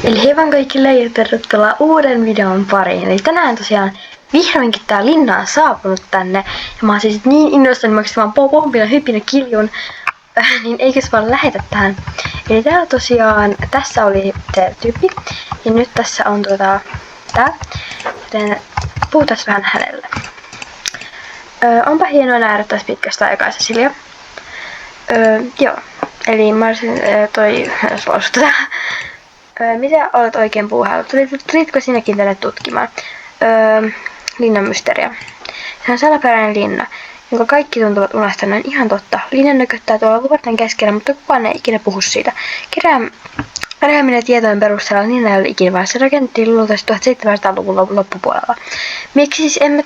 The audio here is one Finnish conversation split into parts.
Eli hei vaan kaikille ja tervetuloa uuden videon pariin. Eli tänään tosiaan vihdoinkin tää Linna on saapunut tänne. Ja mä oon siis niin innostunut, että mä vaan pompina hypinä kiljun. Niin eikös vaan lähetä tähän. Eli täällä tosiaan, tässä oli se tyyppi. Ja nyt tässä on tää. Joten puhutaan vähän hänelle. Onpa hienoa nähdä tässä pitkästä aikaa Cecilia. Joo. Eli mä olisin mitä olet oikein puuhaillut? Tulitko sinäkin tänne tutkimaan? Linnan mysteeriä. Se on salaperäinen linna, jonka kaikki tuntuvat unohtaneen ihan totta. Linnan nököttää tuolla vuorten keskellä, mutta kukaan ei ikinä puhu siitä. Kerääminen tietojen perusteella linna ei ole ikinä, vaan se rakennettiin luultavasti 1700-luvun loppupuolella. Miksi siis emme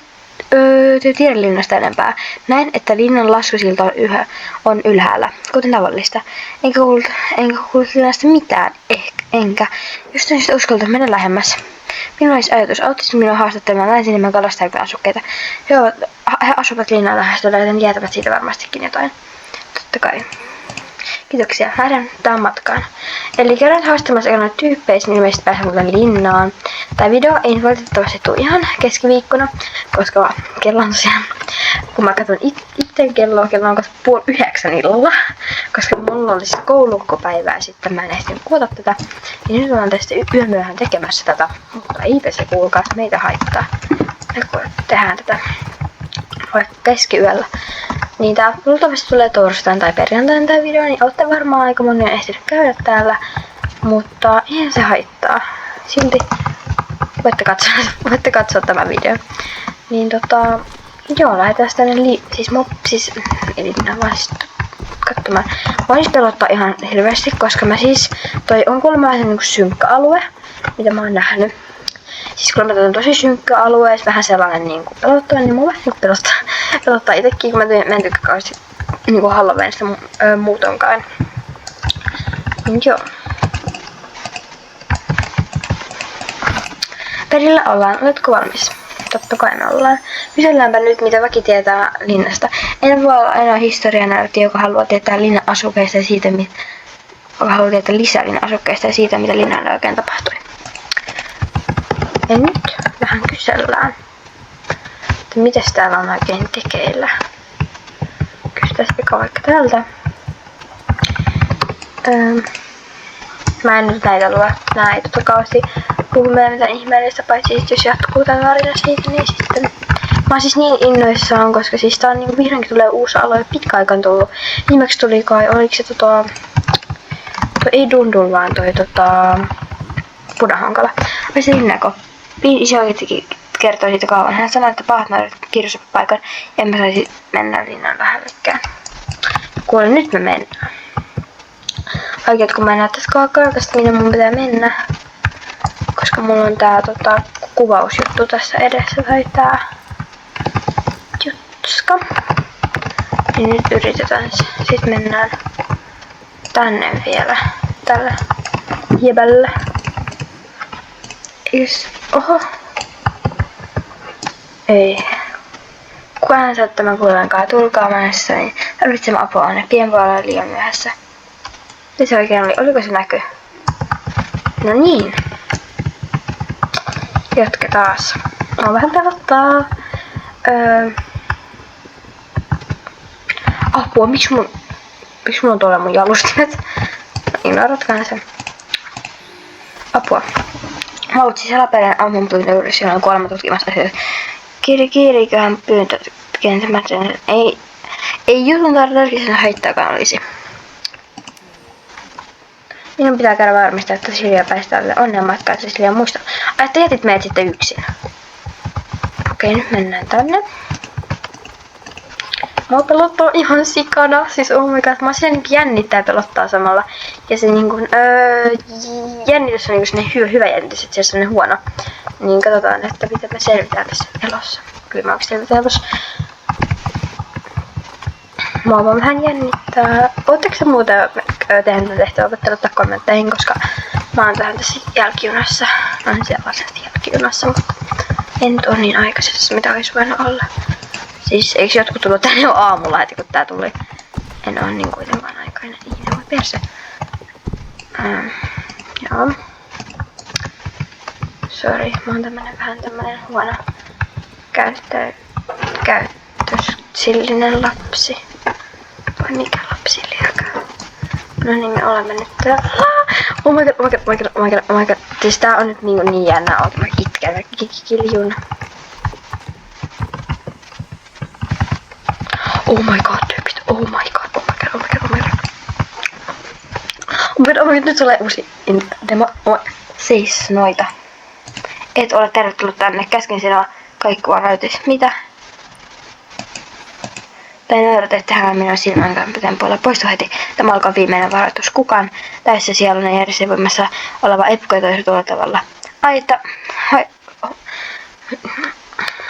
tiedä linnasta enempää? Näin, että linnan laskusilta on ylhäällä, kuten tavallista. Enkä kuullut linnasta mitään, enkä. Jostain syystä uskaltaa mennä lähemmäs. Minulla olisi ajatus, auttaisi minua haastattelemaan länsiniemen kalastajien asukkeita. He asuvat linnan lähestyllä, joten tietävät siitä varmastikin jotain. Totta kai. Kiitoksia. Lähdetään matkaan. Eli kerran haastamassa noita tyyppejä, niin ilmeisesti pääsee muuten linnaan. Tämä video ei valitettavasti tule ihan keskiviikkona, koska kello on tosiaan, kun mä katson itse kello on 8:30 illalla, koska mulla oli siis koulukkopäivää ja sitten mä en ehtinyt kuvata tätä. Niin nyt ollaan tästä yömyöhään tekemässä tätä, mutta eipä se kuulkaa meitä haittaa. Me tehdään tätä vaikka keskiyöllä. Niin tää luultavasti tulee torstain tai perjantain tää video, niin olette varmaan aika moni on ehtinyt käydä täällä. Mutta eihän se haittaa. Silti voitte katsoa tämän videon. Niin joo, lähdetään tänne eli minä vaan katsomaan. Mä siis pelottaa ihan hirveästi, koska toi on kuulemma vähän niinku synkkä alue, mitä mä oon nähnyt. Siis kun mä on tosi synkkä alue ja vähän sellainen niinku pelottava, niin mua vähän niinku pelottaa itekin, kun mä en tykkää kauheasti niinku Halloweenista muutonkaan. Niin joo. Perillä ollaan. Oletko valmis? Totta kai me ollaan. Kyselläänpä nyt, mitä väki tietää linnasta. En voi olla ainoa historianäytti, joka haluaa tietää linnan asukkeista ja siitä, lisää linnan asukkeista ja siitä, mitä linnalle oikein tapahtui. Ja nyt vähän kysellään, että mitäs täällä on oikein tekeillä. Kysytään vaikka täältä. Mä en nyt näitä lue. Nää ei kauheasti puhu meillä mitään ihmeellistä, paitsi jos jatkuu tää tarina siitä, niin sitten. Mä oon siis niin innoissaan, koska siis tää on niinku vihdoinkin tulee uusi alue, pitkä aikaan tullut. Viimeksi tuli kai, oliko se ei Dundul, vaan Punahankala. Vai se Linnako? Iso oikeetikin kertoi siitä kauan. Hän sanoi, että pahat naaret kirjoisivat paikan, ja en mä saisi mennä linnan lähellekään. Kuule, nyt me mennään. Oikeet kun mä en näe tässä kartasta, minne mun pitää mennä. Koska mulla on tää kuvausjuttu tässä edessä, tai tää jutska. Niin nyt yritetään se. Sitten mennään tänne vielä. Tällä jebällä. Oho. Ei. Kukaan saa tämän kuulenkaan. Tulkaa mennessä, niin tarvitsemme apua. On pienpuolella liian myöhässä. Se oikein oli. Oliko se näky? No niin. Jatketaan taas. Mä vähän pelottaa. Apua, miksi mulla on tuolla mun jalustimet? No ignoratkaan sen. Apua. Mä oon siis salaperäinen ampumapyyntö juuri silloin kuolema tutkimassa asioita. Kiiriköhän pyyntö kentämättä. Ei jutun tarkoituksen haittaakaan olisi. Minun pitää käydä varmistaa, että Silja pääsi tälle onnenmatkaan, että Silja muistaa. Ai, että jätit meidät sitten yksin. Okei, nyt mennään tänne. Mua pelottaa ihan sikana. Siis oh my god, mä niinku jännittää pelottaa samalla. Ja se niinku, jännitys on niinku sellainen hyvä jännitys, että se on sellainen huono. Niin katsotaan, että miten me selvitään tässä elossa. Kyllä mä oikeesti selvitään elossa. Mua vaan vähän jännittää. Ootteko sä muuta tehnyt tehtävää? Voitte ottaa kommentteihin, koska mä oon tähän tässä jälkijunassa. Mä oon siellä varsinaisesti jälkijunassa, mutta en nyt oo niin aikaisessa, mitä olisi voinut olla. Siis eikö jotkut tullut tänne jo aamulla heti kun tää tuli? En oo niin kuitenkaan aikainen. Niin voi perse. Joo. Sori, mä oon vähän tämmönen huono käyttösillinen lapsi. Vai mikä lapsi liikaa? No niin, me olemme nyt täällä. Oh my god. Siis tää on nyt niin jännää. Oota, mä itken, mä kiljun. Oh my god, tyypit. Oh my god. Nyt tulee uusi demo. Siis noita. Et ole tervetullut tänne. Käsken sinua kaikki varoitus. Mitä? Tai nöyrätä, että hän minua silmän tempoilla. Poistu heti. Tämä alkaa viimeinen varoitus. Kukaan täyssä sielun ja järjestelmässä oleva epukoi toisella tuolla tavalla. Ai, että...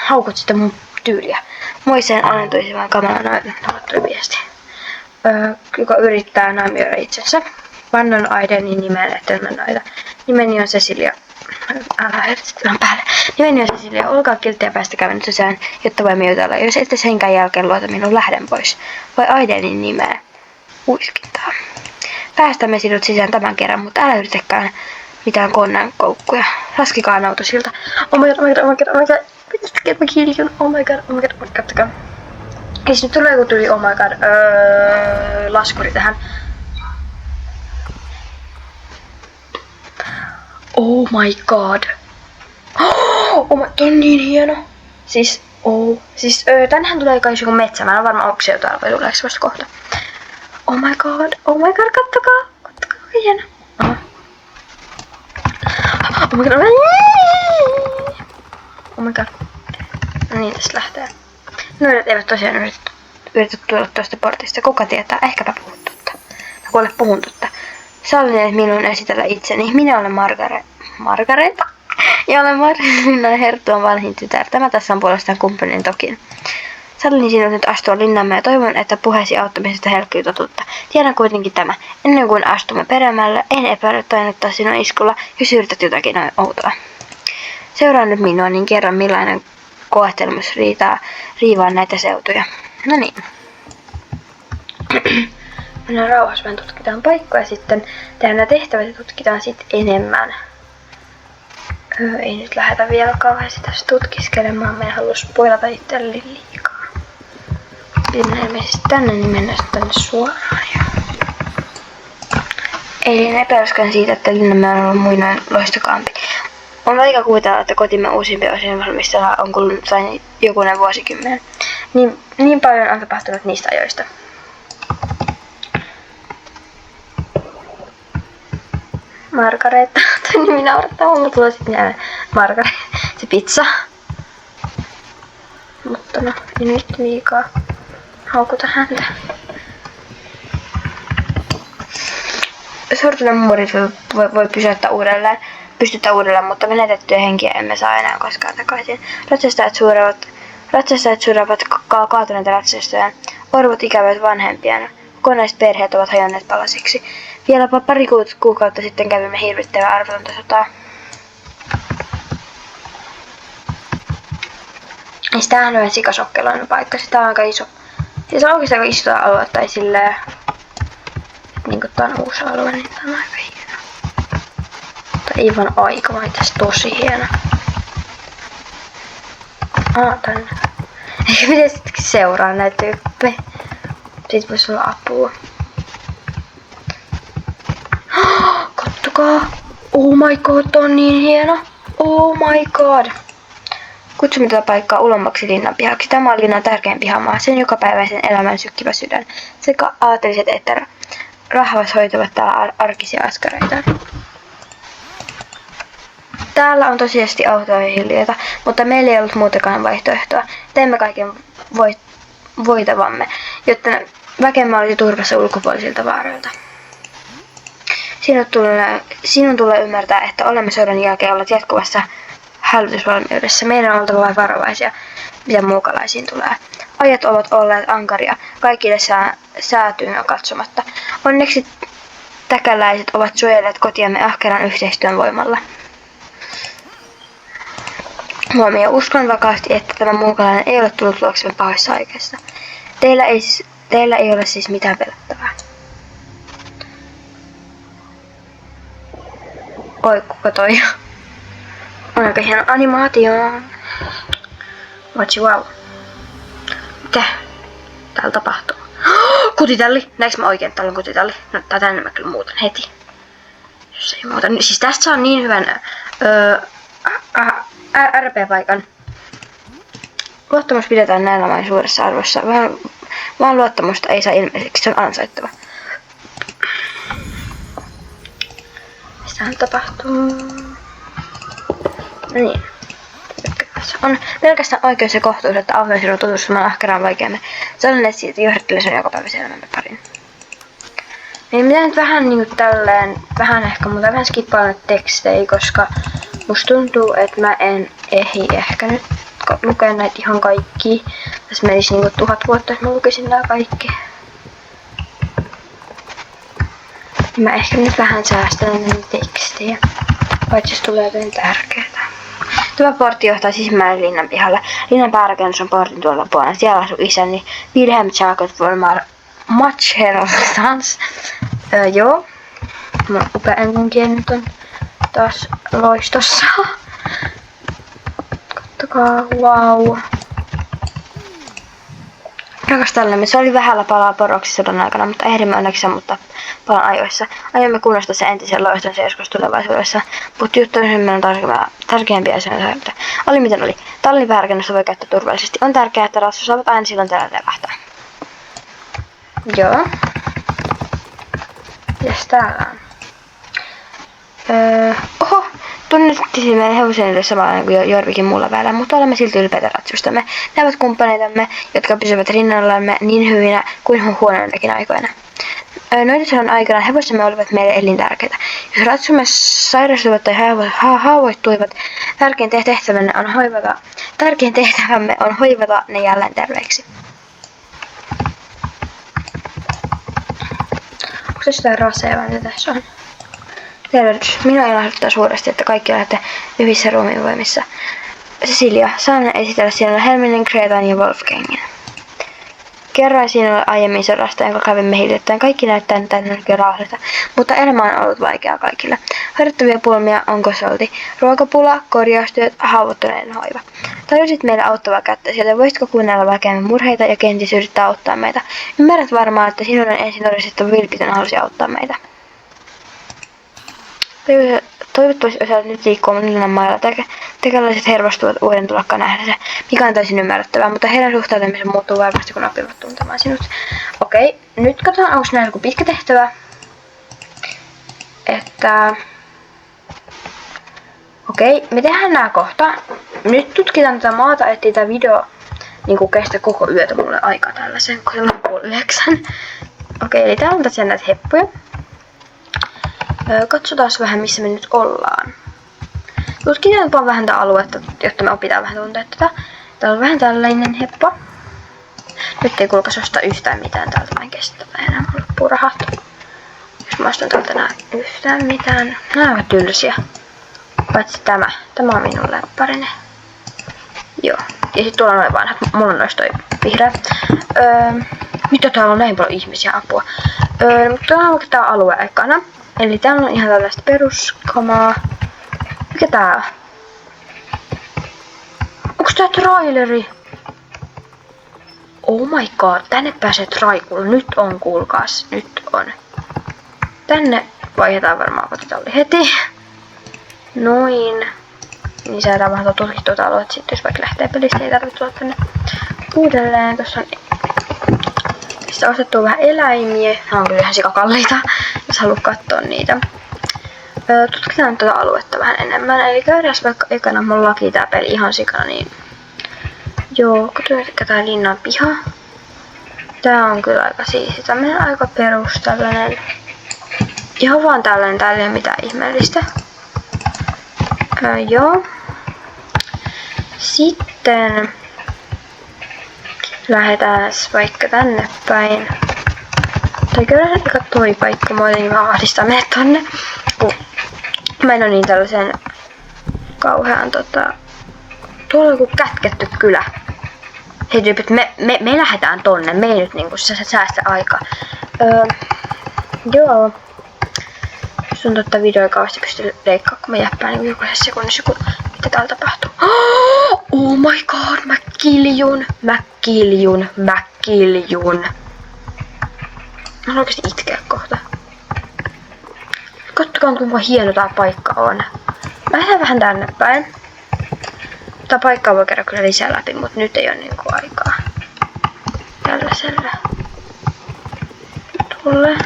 Haukut sitä mun tyyliä. Moiseen alentuisi vaan kamala noin viesti. Joka yrittää naamioida itsensä. Vannon Aidenin nimeen, että noita. Nimeni on Cecilia. Älä hertistään päälle. Nimeni on Cecilia. Olkaa kilttiä päästäkää minut sisään, jotta voimme jutella. Jos ette senkään jälkeen luota minun, lähden pois. Vai Aidenin nimeä? Uiskintaa. Päästämme sinut sisään tämän kerran, mutta älä yritäkään mitään konnankoukkuja. Laskikaa auto siltä. Oh my god. Mä kiljun. Oh my god. Katsokaa. Ja nyt tulee joku tuli oh my god. Laskuri tähän. Oh my god. Toi on niin hieno. Tännehän tulee kai joku metsä. Mä en ole varma, onko se jotain vai tuleeko vasta kohta. Oh my god, kattokaa. Kattokaa, hieno. Oh my god. No niin, tästä lähtee. Noidat eivät tosiaan yritä tulla tuosta portista. Kuka tietää? Ehkäpä puhun totta. Mä kuule puhun totta. Sallinen minun esitellä itseni. Minä olen Margareta. Ja olen Margareta Herttuan vanhin tytär. Tämä tässä on puolestaan kumppanin Tokin. Sallin sinut nyt astua linnamme ja toivon, että puheesi auttamisesta helkkyy totuutta. Tiedän kuitenkin tämä. Ennen kuin astumme perämällä, en epäile toinottaa sinun iskulla, jos yrität jotakin outoa. Seuraa nyt minua, niin kerran millainen koettelemus riivaa näitä seutuja. No niin. Mennään rauhassa, me tutkitaan paikkoja sitten. Tehdään nämä tehtävät ja tutkitaan sitten enemmän. Ei nyt lähdetä vielä kauheasti tässä tutkiskelemaan. Mä en halua spoilata itselle liikaa. Mennään ilmeisesti tänne, niin mennään tänne suoraan. Ei epäilyskään siitä, että linnamme on ollut muinoin loistokaampi. On vaikea kuvitella, että kotimme uusimpia osien valmistella on kulunut vain jokunen vuosikymmen. Niin paljon on tapahtunut niistä ajoista. Margareta. Toi nimi naurattaa, mulla tulee sitten jälleen Margareta. Se pizza. Mutta no, ei nyt liikaa haukuta häntä. Sortunen muuri voi pystyttää uudelleen, mutta menetettyjä henkiä emme saa enää koskaan takaisin. Ratsastajat suraavat kaatuneita ratsastajia. Orvot ikävät vanhempiaan. Kokonaiset perheet ovat hajonneet palasiksi. Vieläpä pari kuukautta sitten kävimme hirvittävää arvotonta sotaa. Tämähän on sikasokkeloinen paikka. Sitä on aika iso. Siis on oikeastaan aika iso alue tai silleen. Niinku tää on uusi alue, niin tää on aika hieno. Tai ei vaan aika, vaan itse tosi hieno. Tänne. Ehkä miten sittenkin seuraa näitä tyyppejä. Siitä voisi olla apua. Kattokaa! Oh my god, tää on niin hieno! Oh my god! Kutsumme tätä paikkaa ulommaksi linnan pihaksi. Tämä on linnan tärkein pihamaa. Sen jokapäiväisen elämän sykkivä sydän. Sekä aateliset että rahvas hoitavat täällä arkisia askareita. Täällä on tosiasti autoja ja hiljaita, mutta meillä ei ollut muutakaan vaihtoehtoa. Teemme kaiken voitavamme, jotta väkemme olisi turvassa ulkopuolisilta vaaroilta. Sinun tulee ymmärtää, että olemme sodan jälkeen olleet jatkuvassa hälytysvalmiudessa. Meidän on oltava vain varovaisia, mitä muukalaisiin tulee. Ajat ovat olleet ankaria, kaikille säätyyn katsomatta. Onneksi täkäläiset ovat suojelleet kotiamme ahkeran yhteistyön voimalla. Huomio, uskon vakaasti, että tämä muukalainen ei ole tullut luoksemme pahoissa aikeissa. Teillä ei ole siis mitään pelättävää. Oi, kuka toi? On aika hieno animaatio. Watch wow. Mitä täällä tapahtuu? Kutitalli! Näinkö mä oikein, täällä on kutitalli? No tänne mä kyllä muutan heti. Jos ei muuta. Siis tästä saa niin hyvän RP-paikan. Luottamus pidetään näillä vain suuressa arvossa. Vaan luottamusta ei saa ilmeiseksi, se on ansaittava. Mitähän tapahtuu? Niin. On pelkästään oikeus ja kohtuus, että autan sinua tutustumaan ahkeraan vaikeamme. Sellainen siitä johdattelen jokapäiväisen elämämme parin. Niin mitä nyt vähän niinku tälleen, vähän ehkä, mutta vähän skippaan tekstejä, koska musta tuntuu, että mä en ehdi ehkä nyt lukea näitä ihan kaikki. Tässä menisi niinku 1000 vuotta, jos mä lukisin nää kaikki. Mä ehkä nyt vähän säästän näitä tekstejä, paitsi jos tulee jotain tärkeää. Tämä portti johtaa sisimmälle linnan pihalle. Linnan päärakennus on portin tuolla puolella. Siellä asuu isäni Wilhelm Jacob von Matscherolsans. Joo. Mun upea englannin nyt on taas loistossa. Kattokaa, wow. Rakastallemme. Se oli vähällä palaa poroksi sodan aikana, mutta ehdimme onneksi sammuttaa palan ajoissa. Aiomme kunnostaa se entisen loistonsa joskus tulevaisuudessa, mutta juttuihin on tärkeämpiä asioita. Oli miten oli. Tallin päärakennusta voi käyttää turvallisesti. On tärkeää, että ratsu saavat aina silloin täällä levähtää. Joo. Jes täällä on. Oho! Tunnettiin meidän hevosen samalla kuin Jorvikin muulla väellä, mutta olemme silti ylpeitä ratsustamme. Ne ovat kumppaneitamme, jotka pysyvät rinnallamme niin hyvinä kuin huonoinakin aikoina. Noiden aikana hevosemme olivat meille elintärkeitä. Jos ratsumme sairastuivat tai haavoittuivat, tärkein tehtävämme on hoivata ne jälleen terveeksi. Onko se sitä raseja vai mitä tässä on? Tervehdys. Minua ilahduttaa suuresti, että kaikki olette hyvissä ruumiinvoimissa. Cecilia, saan esitellä sinulle Helminen, Gretan ja Wolfgangin. Kerroin sinulle aiemmin sodasta, jonka kävimme hiljattain. Kaikki näyttää tänne rauhalliselta, mutta elämä on ollut vaikeaa kaikille. Harjoittavia pulmia on kosolti. Ruokapula, korjaustyöt, haavoittuneiden hoiva. Tarvitsit meille auttavaa kättä, sieltä voisitko kuunnella väkeämme murheita ja kenties yrittää auttaa meitä. Ymmärrät varmaan, että sinun on ensin todistettu vilpitön halusi auttaa meitä. Toivottavasti osaat nyt liikkua Linnan mailla. Tekäläiset hermostuvat uuden tulokkaan nähdessä, mikä on täysin ymmärrettävää, mutta heidän suhtautumisen muuttuu varmasti, kun oppivat tuntemaan sinut. Okei, nyt katsotaan, onko näillä joku pitkä tehtävä. Okei, me tehdään nää kohta. Nyt tutkitaan tätä maata, ettei tää video niin kestä koko yötä mulle aikaa tällaisen, kun se on 8:30. Okei, eli täällä on tässä näitä heppuja. Katsotaan vähän, missä me nyt ollaan. Tutkitaan vähän tätä aluetta, jotta me opitaan vähän tuntea tätä. Täällä on vähän tällainen heppa. Nyt ei kuulkaisi ostaa yhtään mitään täältä, mä en kestä enää, mulla loppuu rahat. Jos mä ostan täältä enää yhtään mitään. Nää ovat tylsiä. Paitsi tämä. Tämä on minun lempparini. Joo. Ja sit tuolla on noin vanhat. Mulla on noista toi vihreä. Mitä täällä on näin paljon ihmisiä, apua. Mutta täällä on tää alue ekana. Eli täällä on ihan tällaista peruskamaa. Mikä tää on? Onks tää traileri? Oh my god, tänne pääsee traikulla. Nyt on, kuulkaas. Nyt on. Tänne vaihdetaan varmaan kotitalli heti. Noin. Niin saadaan vähän tutkittua alueet sitten, jos vaikka lähtee pelistä, ei tarvitse tulla tänne uudelleen. Tossa on tässä ostettu vähän eläimiä. Nämä on kyllä ihan sikakalliita, jos haluat katsoa niitä. Tutkitaan tätä aluetta vähän enemmän. Eli käydään vaikka ekana, mulla laki tää peli ihan sikana, niin joo, katsotaan tää linnan piha. Tää on kyllä aika siisti. Tämmönen aika perus tällainen. Ihan vaan tällainen, täällä ei ole mitään ihmeellistä. Joo. Sitten lähdetään vaikka tänne päin. Tai kyllä aika toi paikka, mua jotenkin vaan ahdistaa mennä tonne. Mä en oo niin tällaisen kauhean tuolla on joku kätketty kylä. Hei tyypit, me lähdetään tonne, me ei nyt niinku säästä aikaa. Joo. Sun videoa kauheasti pysty leikkaamaan, kun mä jäppään niin jokaisessa sekunnissa joku Mitä täällä tapahtuu? Oh my god, mä kiljun. Mä haluan oikeesti itkeä kohta. Kattokaa kuinka hieno tää paikka on. Mä lähden vähän tänne päin. Tää paikkaa voi käydä kyllä lisää läpi, mut nyt ei oo niinku aikaa. Tällaisella. Tulle.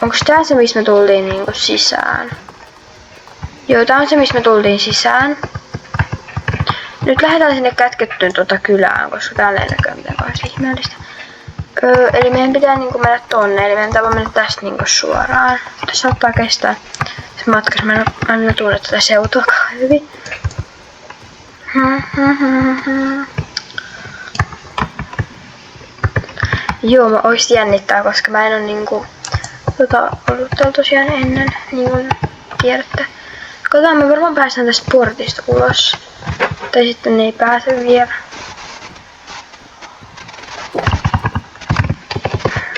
Onks tää se, missä me tultiin niinku sisään? Joo, tää on se, missä me tultiin sisään. Nyt lähdetään sinne kätkettyyn kylään, koska täällä ei näköjään mitään kauheasti ihmeellistä. Eli meidän pitää niinku mennä tonne, eli meidän pitää mennä tästä niinku suoraan. Tässä saattaa kestää se matka, mä en tunne tätä seutua hyvin. Joo, mä oikeesti jännittää, koska mä en oo niinku ollut täällä tosiaan ennen, niin kuin tiedätte. Katsotaan, me varmaan päästään tästä portista ulos. Tai sitten ne ei pääse vielä. What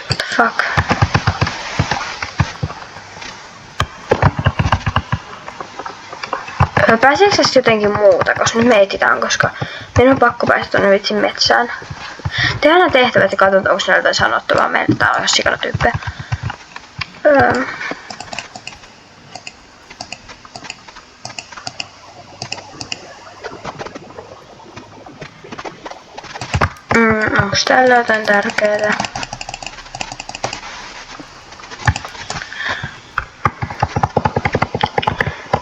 the fuck? Pääseekö tästä jotenkin muuta, koska nyt me etsitään, koska meidän on pakko päästä tonne vitsin metsään. Tehdään nämä tehtävät ja katsotaan, onko näillä jotain sanottavaa. Meillä täällä on ihan sikana tyyppejä. Onks täällä jotain tärkeää?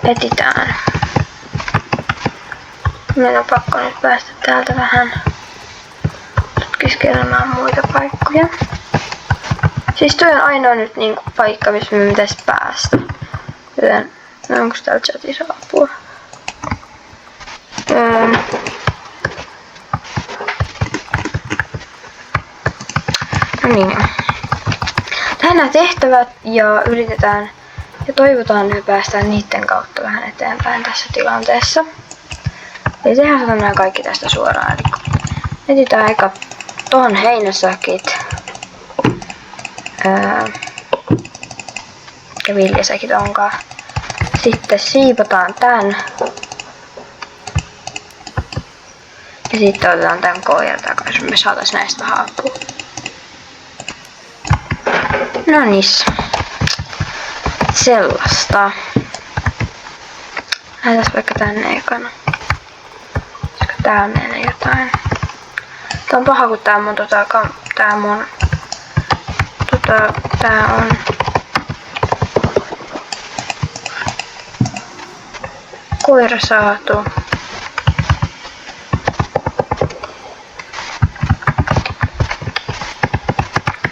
Etitään. Meidän on pakko nyt päästä täältä vähän tutkiskelemaan muita paikkoja. Siis toi on ainoa nyt niinku paikka, missä me pitäisi päästä. Joten, onks täällä chatissa apua? No niin. Tehdään nämä tehtävät ja yritetään ja toivotaan, että me päästään niiden kautta vähän eteenpäin tässä tilanteessa. Eli tehdään nämä kaikki tästä suoraan. Eli etsitään aika ton heinäsäkit. Ja viljasäkit onkaan. Sitten siivotaan tän. Ja sitten otetaan tän koiran takaisin. Me saatais näistä vähän apua. No niis. Sellaista. Lähdetään vaikka tänne ekana. Koska tää on meillä jotain. Tää on paha, kun tää on koira saatu.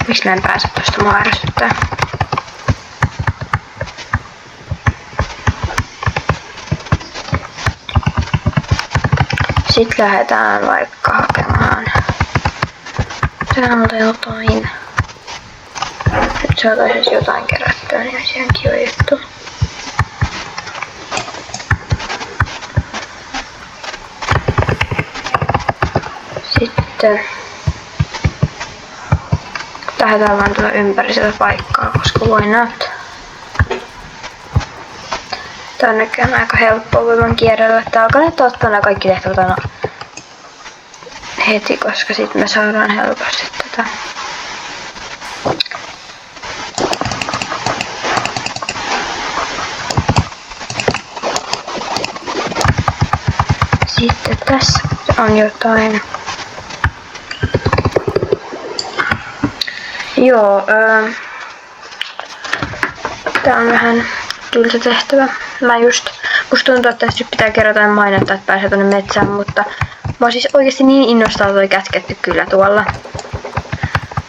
Miksi mä en pääse tosta, mua ärsyttää. Sitten lähdetään vaikka hakemaan täältä jotain. Nyt saataisiin jotain kerättyä, niin olisi ihan kiva juttu. Sitten lähdetään vaan tulla ympäri sitä paikkaa, koska voi not. Tää on näköjään aika helppoa voiman kierrellä. Tää kannattaa ottaa nämä kaikki tehtävät aina heti, koska sit me saadaan helposti tätä. Sitten tässä on jotain. Joo, tää on vähän tylsä tehtävä. Musta tuntuu, että tässä pitää kerätä mainetta, että pääsee tonne metsään, mutta mä oon siis oikeesti niin innostunut toi kätketty kyllä tuolla.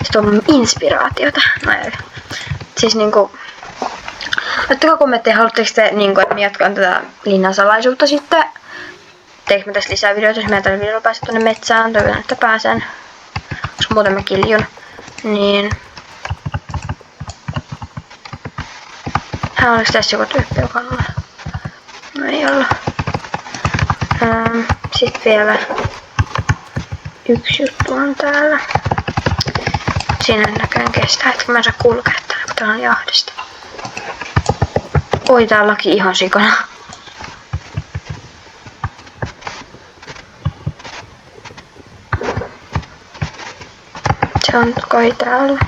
Sitten on inspiraatiota. No ei. Siis niinku, laittakaa kommentteja, haluatteko te niinku, että mä jatkan tätä linnan salaisuutta sitten. Teekö mä tässä lisää videoita, jos mä tällä videolla pääsen tonne metsään, toivon, että pääsen. Koska muuten mä kiljun. Niin. Oliko tässä joku tyyppi, joka on? No ei ollut. Sitten vielä yksi juttu on täällä. Siinä näköjään kestää, että mä en saa kulkea täällä, kun täällä on jahdista. Oi, tää on laki ihan sikana. on kai täällä.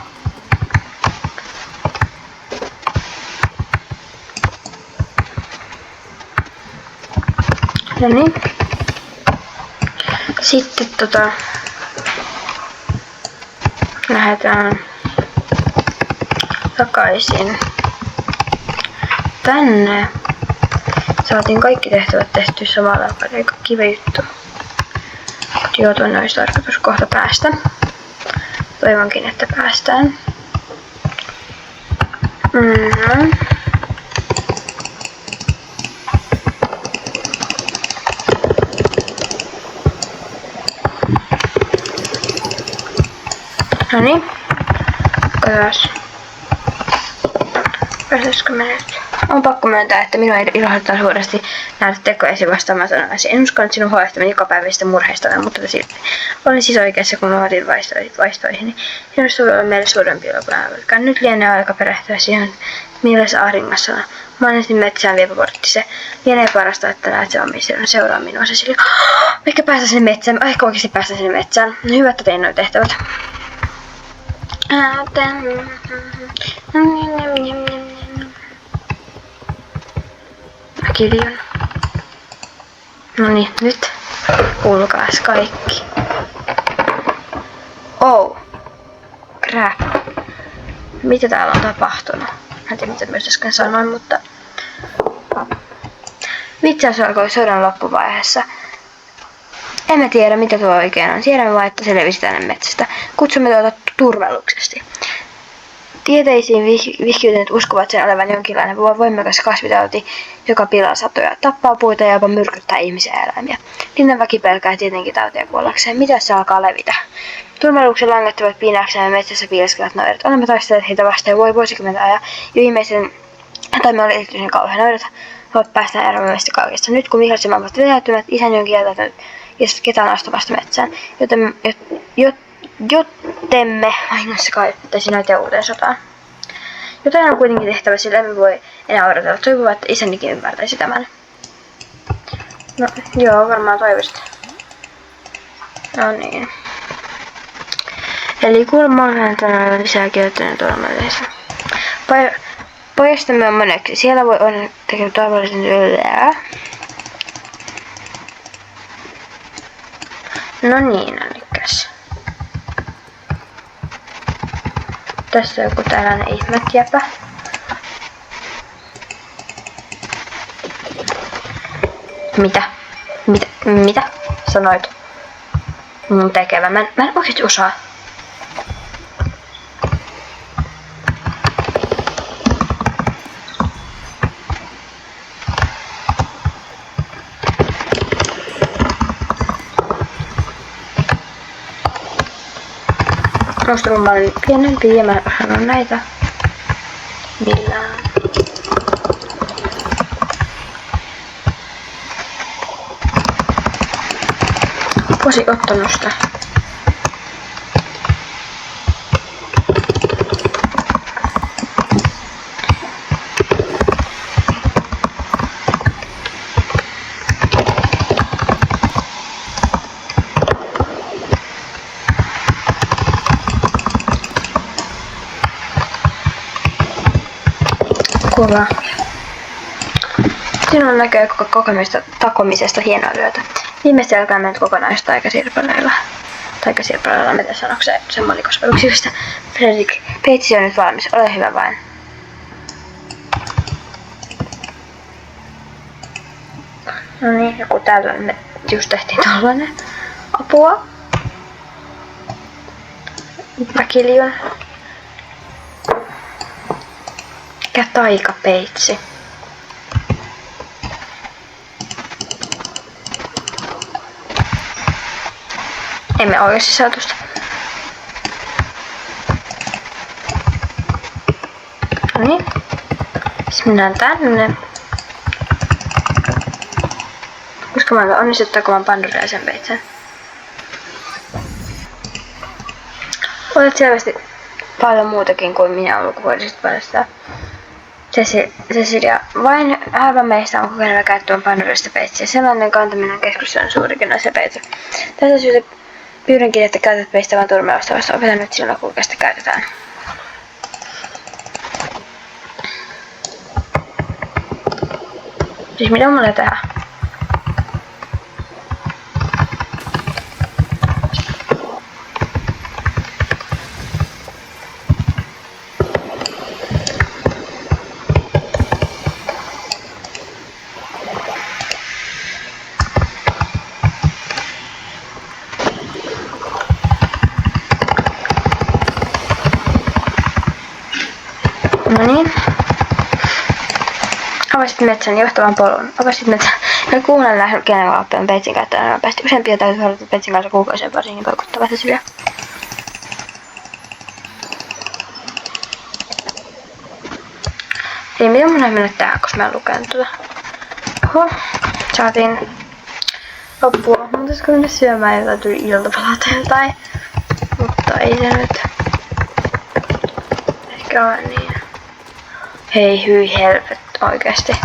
No niin. Sitten lähdetään takaisin tänne. Saatiin kaikki tehtävät tehtyä samalla, joka oli aika kiva juttu. Joo, tuonne olisi tarkoitus kohta päästä. Toivonkin, että päästään. No niin. Katsotaan. Päästäisikö me nyt? On pakko myöntää, että minua ilahduttaa suuresti nähdä tekoesi vastaamaan sanallasi. En uskonut sinun huolehtimaan jokapäiväisistä murheista, mutta silti. Olin siis oikeassa, kun luotin vaistoihini. Sinusta voi olla meille suurempi kuin aivan. Nyt lienee aika perehtyä siihen, millaisessa ahdingossa on. Mä olen ensin metsään viepä portti. Se lienee parasta, että näet se omistajan. Seuraa minua se sille. Ehkä päästä sinne metsään. Ehkä oikeasti päästä sinne metsään. No hyvä, että tein noin tehtävät. Kiljun. No niin, nyt ulkaas kaikki. Oh. Crap. Mitä täällä on tapahtunut? En tiedä mitä myös äsken sanoin, mutta vitsaus alkoi sodan loppuvaiheessa. Emme tiedä mitä tuo oikein on. Tiedämme vain, että se levisi tänne metsästä. Kutsumme tuota turvalluksesti. Tieteisiin vihkiytyneet uskovat sen olevan jonkinlainen voimakas kasvitauti, joka pilaa satoja, tappaa puita ja jopa myrkyttää ihmisiä ja eläimiä. Linnan väki pelkää tietenkin tautia kuollakseen. Mitä se alkaa levitä? Turvalluksen langettavat piinaakseen metsässä piileskevät noidat. Olemme taistelleet heitä vastaan vuosikymmentä ajan. Jo viimeisen toimme oli erityisen kauhean. Noidat voivat päästä eroon meistä kaikesta. Nyt kun viholliset ovat vetäytyneet, isän jonkin jätänyt ja ketään astumasta metsään. Jottemme vahingossa kaivattaisi noita uuteen sotaan. Jotain on kuitenkin tehtävä, sillä emme voi enää odotella. Toivon, että isänikin ymmärtäisi tämän. No, joo, varmaan toivosta. No niin. Eli kuulemma on tänään lisää käyttänyt turvallisuudessa. Pojastamme on moneksi. Siellä voi olla tekemään turvallisen työllä. No niin, Annikas. Tässä on joku tällainen ihmejäpä. Mitä sanoit mun tekevän? Mä en oikeesti osaa. Musta kun mä olin pienempi ja mä en osannut näitä millään. Posikottomusta. Kuva. Sinun näkyy koko takomisesta hienoa työtä. Viimeistä alkaa menet kokonaan taikasirpaleilla. Taikasirpaleilla, mitä sanoiko se semmolikosvaruksista. Fredrik, peitsi on nyt valmis. Ole hyvä vain. No niin, joku täällä me just tehtiin tollanen. Apua. Väkiljun. Mikä taikapeitsi? Emme oikeasti saa tuosta. No niin. Sitten mennään tänne. Koska mä onnistuttaako mä Pandoria sen peitsen. Olet selvästi paljon muutakin kuin minä ulkopuoliset paljastaa. Cecilia, vain harva meistä on kokenut käyttämään Pandorista peitsiä. Sellainen kantaminen keskusteluun suurikin asia peitsi. Tästä syystä Pyydänkin, että käytät meistä vain turmelausta, vasta opetan nyt sinulla, kuinka sitä käytetään. Siis mitä mulle tehdään? No niin. Avasit metsän johtavan polun. Avasit metsän. Ja kuulen lähden kenen valppeen peitsin käyttöön nopeasti. Useampia täytyy harjoittaa peitsin kanssa kuukausien varsinkin poikuttavat sillä. Eli mitä mun ei mennä tehdä, koska mä en lukenut tuota. Oho. Saatiin loppua. Mun pitäisikö mennä syömään ja täytyy iltapalata jotain. Mutta ei se nyt. Ehkä ole niin. Hei hyi helvet oikeesti.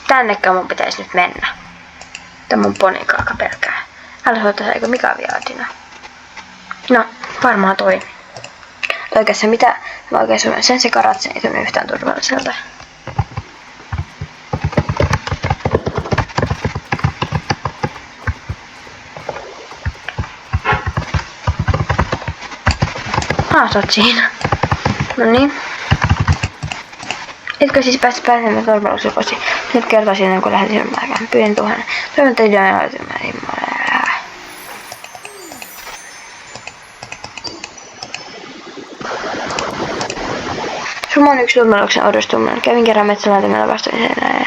Tännekään mun pitäisi nyt mennä. Tää mun ponikaaka pelkää. Älä soita eikö Mika viatina. No, varmaan toi. Oikeassa mitä mä oikein suunnitelin sen sekaratsen ei tunnu yhtään turvalliselta. Sä oot siinä. No niin. Etkö siis päästä pääsemään turvallisuuskosi? Nyt kertoisin ennen kuin lähdet ilmaikaan. Pyydän tuhan. Toivon, että ideoin aloitin Summa on yksi turvallisuuksen odostuminen. Kävin kerran metsälaitamella vastoin sen ja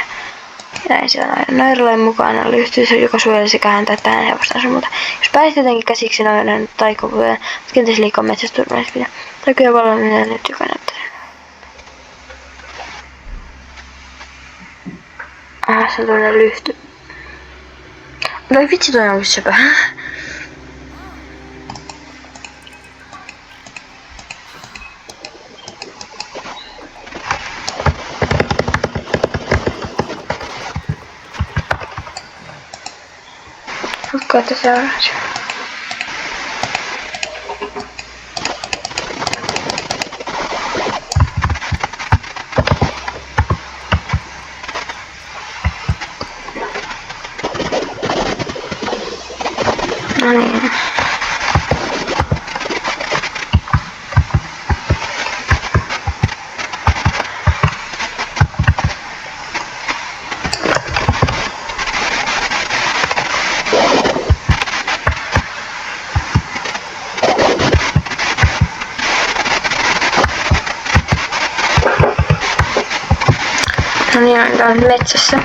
näin siellä nairalain mukaan lyhtyys, joka suojeli sekä häntä että hänen hevostaan sumulta. Jos pääsit jotenkin käsiksi noidan taikuvuuden, mutta kenties liikaa metsästä turvallisuus. Taikoja valvominen nyt joka näyttää. Se on tuollainen lyhty. Vai vitsi toi onkin sepä. Koita seuraavaksi. No niin. No niin, olen täällä metsässä.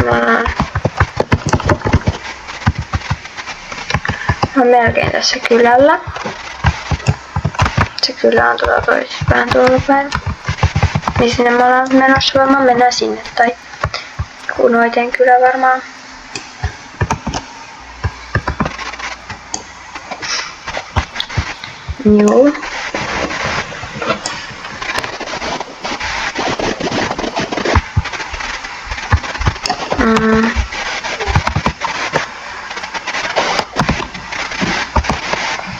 Mä oon melkein tässä kylällä. Se kylä on tuolla toispäin tuolla päin. Niin sinne me ollaan menossa, varmaan mennään sinne tai Kunoiten kylä varmaan. Joo.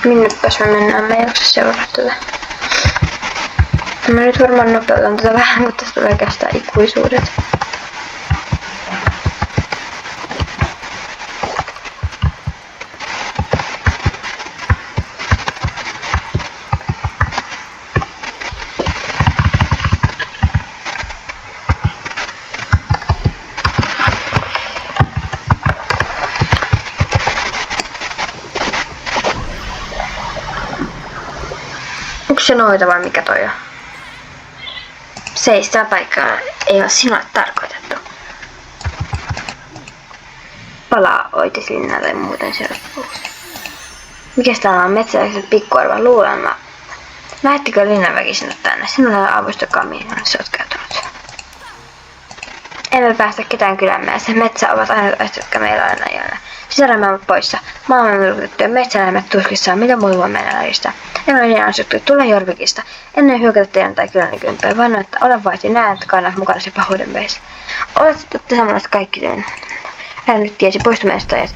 Minnepäs me mennään? Mä en jaksa seurata tätä. Mä nyt varmaan nopeutan tätä vähän, mutta tästä tulee kestää ikuisuudet. Onko se noita vai mikä toi on? Seis, tää paikka ei ole sinulle tarkoitettu. Palaa Oitislinnaa tai muuten siellä puhuisi. Mikäs täällä on metsäläiset pikkuarvan luulemma? Lähettikö linnanväki sinne tänne? Sinulla ei ole avustakaan mihin sä oot käytänyt. Emme päästä ketään kylämme ja se metsä ovat aina jotka meillä on aina. Sisärämme ovat poissa. Maailman myrkytettyä metsäläimet tuskissaan, mitä muu voi meidän lajista. Emme ole niin ansuttu, tule Jorvikista. Ennen hyökätä teidän tai kyläni kympeen, vaan että ole vaihti näen, että kannat mukana se pahuuden veisi. Olette samanlaiset kaikki työn. Hän nyt tiesi poistumisesta ja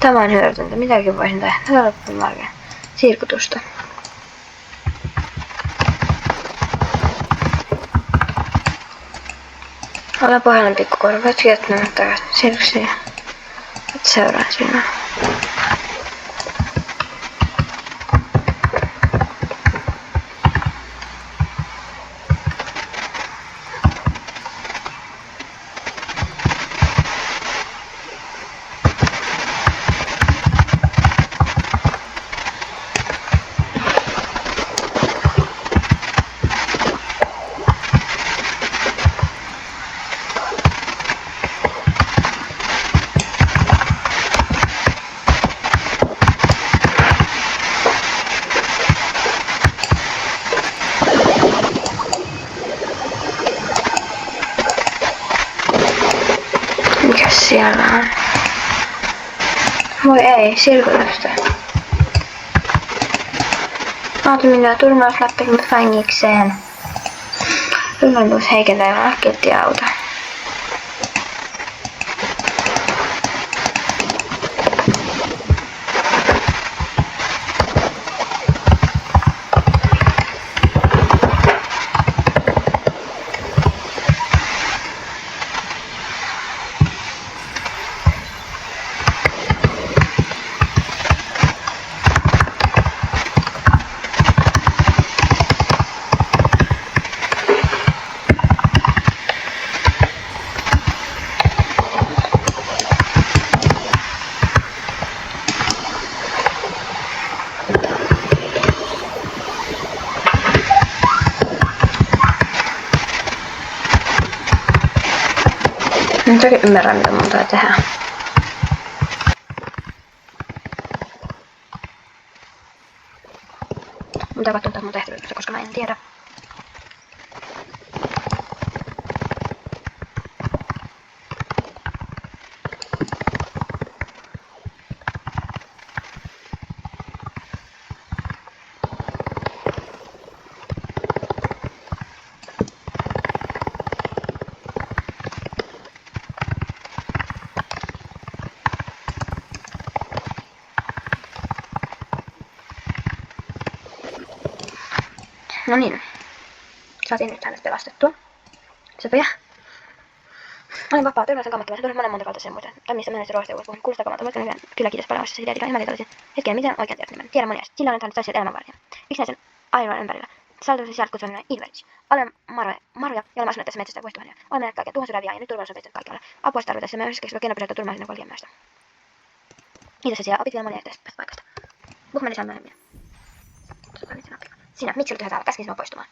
tämä on hyödytöntä. Mitäkin voisin tehdä? Sirkutusta. Olen pohjallinen pikkukoira. Voit sieltä mennä takaisin. Sirkuksiin. Seuraan sinua. Mikäs siellä on? Voi ei, sirkutusta. Auto minua turnausläppäkin, mutta vängikseen. Turvallisuus heikentää ilman rakettiauta. En toki ymmärrä, mitä mun tulee tehdä. Mitä katsotaan mun tehtävyydestä, koska mä en tiedä. No niin. Saatiin nyt hänet pelastettua. Sepä. Olen vapaa törmäyksen kammottavassa. Tunnen monen monta kautta sen muuten. Tai missä mennessä roista puhun. Kuulostaa kamalta. Voitko nykyään? Kyllä kiitos paljon. Se idea ihmeteltä olisin. Hetken, miten oikein tiedät nimen? Tiedän monia. Sillä olen saanut taistella elämänvartija. Miksi näin sen aivan ympärillä? Saltuisin sieltä kutsuminen Inverge. Olen Maruja ja olen asunut tässä metsästä vuosituhannia. Olemme nähneet kaiken tuhansia ja nyt turvallisuus on pestänyt kaikkialle. Apua tarvitessa me yhdessä keksivät keino pysäyttää turvallisen kolkien Kiitos Asia. Opit vielä monia yhteisestä paikasta. Puhumme lisää myöhemmin. Sinä, miksi olet yhä täällä? Käskin sinua poistumaan.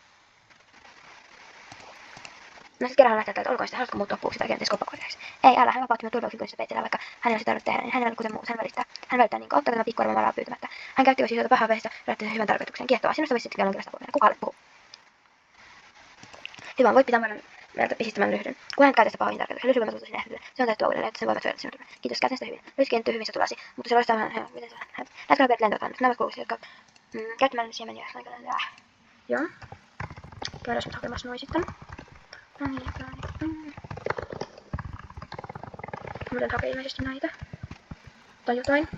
No sit kerran lähtee täältä, olkoon sitä, haluatko muuttua puuksi tai kenties koppakoiriaksi? Ei, älä, hän vapautti minut turvallisuuskykynsä peitellä, vaikka hän ei olisi tarvinnut tehdä, niin hän ei ole kuten muut, hän välittää niin kautta tämä pikkuarma varaa pyytämättä. Hän käytti osioita pahaa vehistä, rätti hyvän tarkoituksen, kiehtovaa, sinusta voisi sitten vielä jonkinlaista apua. Kuka olet puhu? Hyvä, voit pitää meiltä pisistämään lyhdyn. Kun hän käytä sitä pahoihin tarkoituksen, lysy voimat sinne ehdolle. Se on tehty uudelleen, että sen voivat syödä sinulle. Kiitos, käytän sitä hyvin. Lysy kenttyy hyvin satulasi, mutta se loistaa vähän, miten se on? Näetkö nopeat lentokannat? Nämä kuuluisi, jotka käyttämään siemeniä. Joo. Käydään nyt hakemassa noin sitten. No niin. Muuten hakee ilmeisesti näitä. Tai jotain.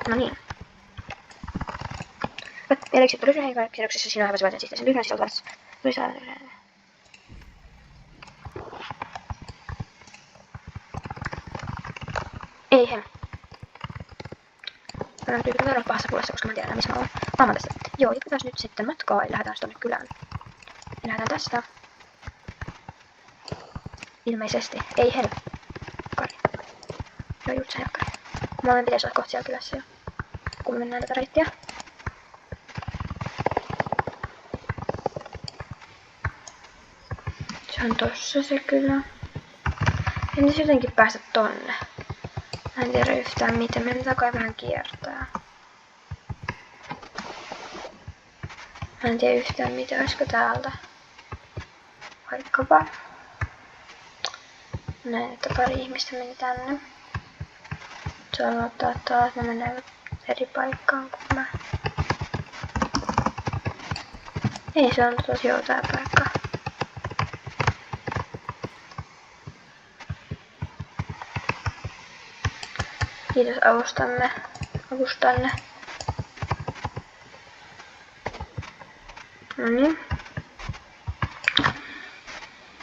No niin. Eleksi tuli lyhyen kierroksessa sinua häväsi vaiten sitten sen lyhyen sisältävässä. Ei he. Mä olen tyypillä verran pahassa puolessa, koska mä tiedän missä mä oon. Mä oon tässä. Joo, jatketaan nyt sitten matkaa, eli lähdetään tonne kylään. Ja lähdetään tästä. Ilmeisesti. Ei helkkari. Joo, just se helkkari. Mä pitäisi olla kohta siellä kylässä jo. Kun me mennään tätä reittiä. Se on tossa se kylä. En nyt jotenkin päästä tonne. Mä en tiedä yhtään miten. Meidän pitää kai vähän kiertää. Mä en tiedä yhtään miten. Olisiko täältä? Vaikkapa. Näin, että pari ihmistä meni tänne. Sanotaan taas, mä menen eri paikkaan kuin mä. Ei se on tosi joo tää paikka. Kiitos avustanne. No niin.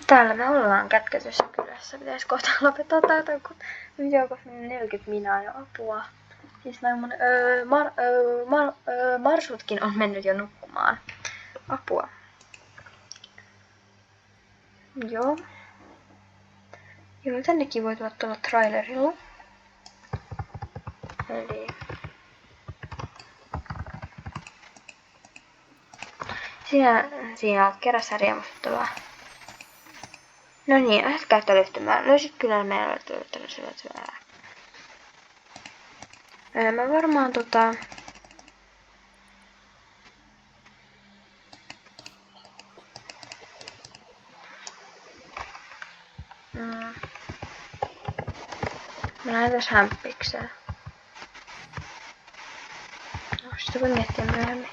Täällä me ollaan Kätketyssä kylässä. Pitäis kohta lopettaa täältä, kun video on 40 minaa jo apua. Siis noin mun marsutkin on mennyt jo nukkumaan. Apua. Joo. Joo, tännekin voi tulla trailerilla. Eli siinä on kerrassa riemustuttavaa. No niin, lähdet käyttälyhtymään. No sit kyllä meillä on löytänyt sillä. Mä varmaan mä lähden tässä hämppikseen. No, sitä voi miettiä myöhemmin.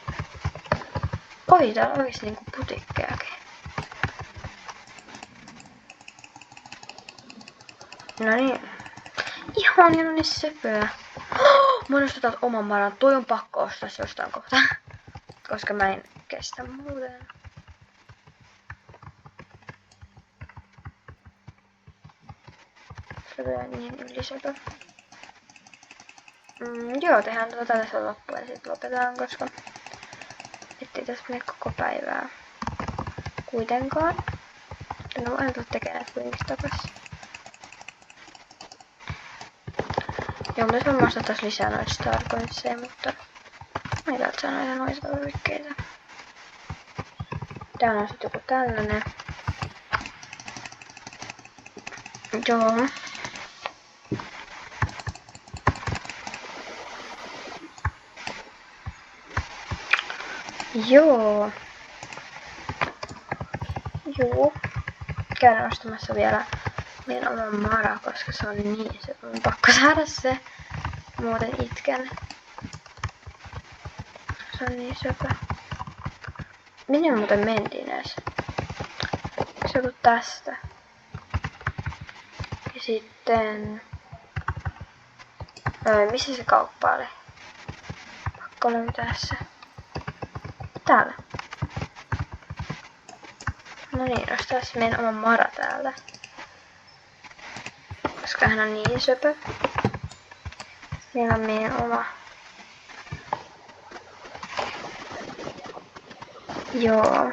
Oi, täällä on oikeesti niinku putikkeakin. No niin. Ihan niin söpöä. Mä oon ostaa oman maran. Toi on pakko ostaa se jostain kohtaa. Koska mä en kestä muuten. Se on niin ylisöpö. Joo, tehdään tässä loppuun ja sit lopetetaan, koska ettei tässä mene koko päivää. Kuitenkaan. En oo aina tekemään näitä kuitenkin takas. Joo, mutta varmaan ostaa taas lisää noita Starcoinsia, mutta mä ei välttämättä saa noita rykkeitä. Täällä on sit joku tällainen. Joo. Joo. Käyn ostamassa vielä meidän oman Mara, koska se on niin, se on pakko saada se. Muuten itken. Se on niin söpö. Minne muuten mentiin edes? Se on tästä. Ja sitten missä se kauppa oli? Pakko löytää se. Täällä. No niin, ostaa se meidän oma Mara täältä. Koska hän on niin söpö. Meillä on meidän oma. Joo.